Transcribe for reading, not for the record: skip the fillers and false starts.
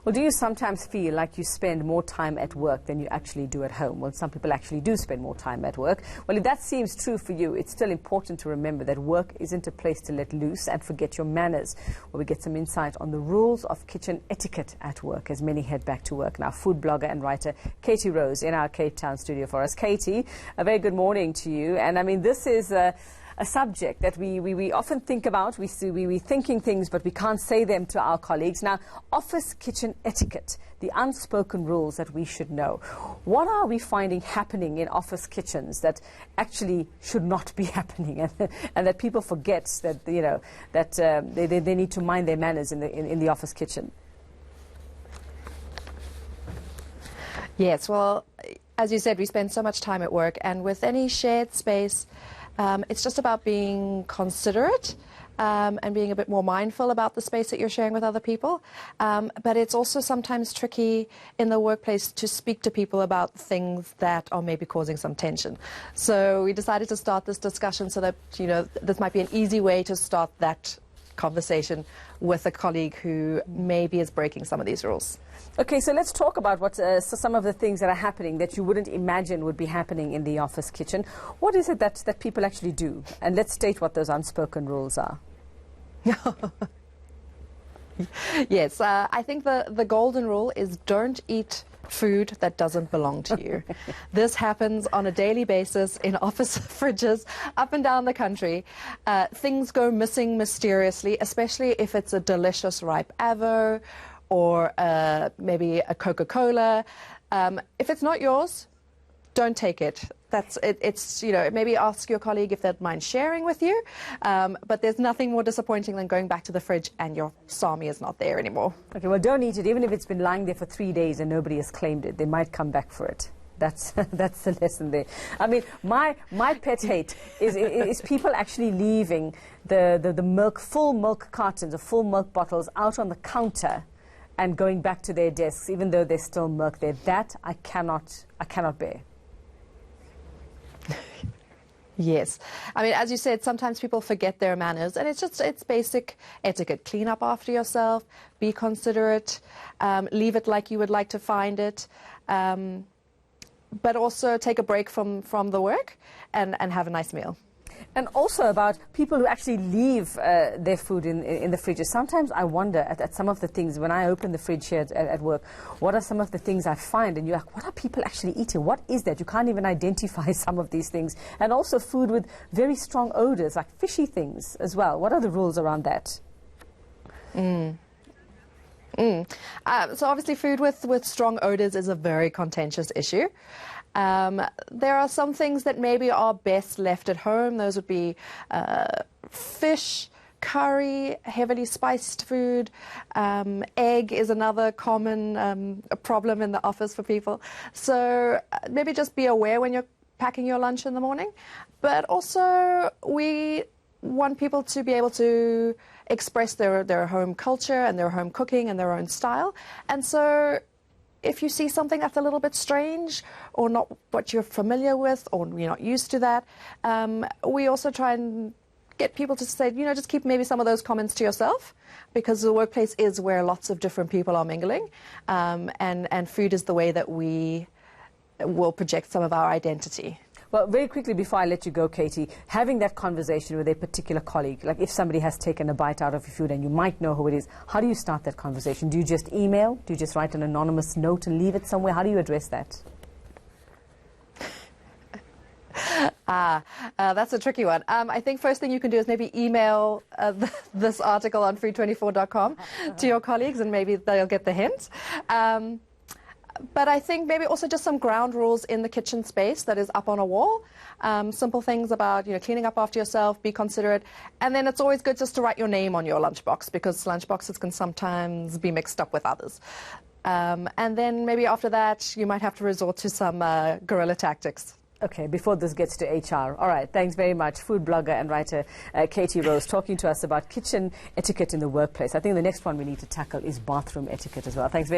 Well, do you sometimes feel like you spend more time at work than you actually do at home? Well, some people actually do spend more time at work. Well, if that seems true for you, it's still important to remember that work isn't a place to let loose and forget your manners. Well, we get some insight on the rules of kitchen etiquette at work as many head back to work. Now, food blogger and writer Katy Rose in our Cape Town studio for us. Katy, a very good morning to you. And I mean, this is a subject that we often think about. We're thinking things, but we can't say them to our colleagues. Now, office kitchen etiquette, the unspoken rules that we should know. What are we finding happening in office kitchens that actually should not be happening, and that people forget that, you know, that they need to mind their manners in the office kitchen? Yes, well, as you said, we spend so much time at work, and with any shared space, it's just about being considerate and being a bit more mindful about the space that you're sharing with other people. But it's also sometimes tricky in the workplace to speak to people about things that are maybe causing some tension. So we decided to start this discussion so that, you know, this might be an easy way to start that conversation with a colleague who maybe is breaking some of these rules. Okay, so let's talk about what some of the things that are happening that you wouldn't imagine would be happening in the office kitchen. What is it that people actually do? And let's state what those unspoken rules are. Yes, I think the golden rule is don't eat food that doesn't belong to you. This happens on a daily basis in office fridges up and down the country. Things go missing mysteriously, especially if it's a delicious ripe avo or maybe a Coca-Cola. If it's not yours, don't take it. That's it. It's, you know, maybe ask your colleague if they'd mind sharing with you. But there's nothing more disappointing than going back to the fridge and your sami is not there anymore. Okay, well, don't eat it, even if it's been lying there for 3 days and nobody has claimed it. They might come back for it. That's the lesson there. I mean, my pet hate is people actually leaving the milk, full milk cartons or full milk bottles out on the counter and going back to their desks, even though there's still milk there. That I cannot bear. Yes. I mean, as you said, sometimes people forget their manners, and it's basic etiquette. Clean up after yourself, be considerate, leave it like you would like to find it, but also take a break from the work and have a nice meal. And also about people who actually leave their food in the fridges. Sometimes I wonder at some of the things, when I open the fridge here at work, what are some of the things I find? And you're like, what are people actually eating? What is that? You can't even identify some of these things. And also food with very strong odors, like fishy things as well. What are the rules around that? So obviously food with strong odors is a very contentious issue. There are some things that maybe are best left at home. Those would be fish, curry, heavily spiced food. Egg is another common problem in the office for people. So maybe just be aware when you're packing your lunch in the morning. But also we want people to be able to express their home culture and their home cooking and their own style. And so if you see something that's a little bit strange or not what you're familiar with or you're not used to that, we also try and get people to say, you know, just keep maybe some of those comments to yourself, because the workplace is where lots of different people are mingling, and food is the way that we will project some of our identity. Well, very quickly before I let you go, Katy, having that conversation with a particular colleague, like if somebody has taken a bite out of your food and you might know who it is, how do you start that conversation? Do you just email? Do you just write an anonymous note and leave it somewhere? How do you address that? That's a tricky one. I think first thing you can do is maybe email this article on food24.com to your colleagues, and maybe they'll get the hint. But I think maybe also just some ground rules in the kitchen space that is up on a wall. Simple things about, you know, cleaning up after yourself, be considerate. And then it's always good just to write your name on your lunchbox, because lunchboxes can sometimes be mixed up with others. And then maybe after that, you might have to resort to some guerrilla tactics. Okay, before this gets to HR. All right, thanks very much. Food blogger and writer Katy Rose talking to us about kitchen etiquette in the workplace. I think the next one we need to tackle is bathroom etiquette as well. Thanks very much.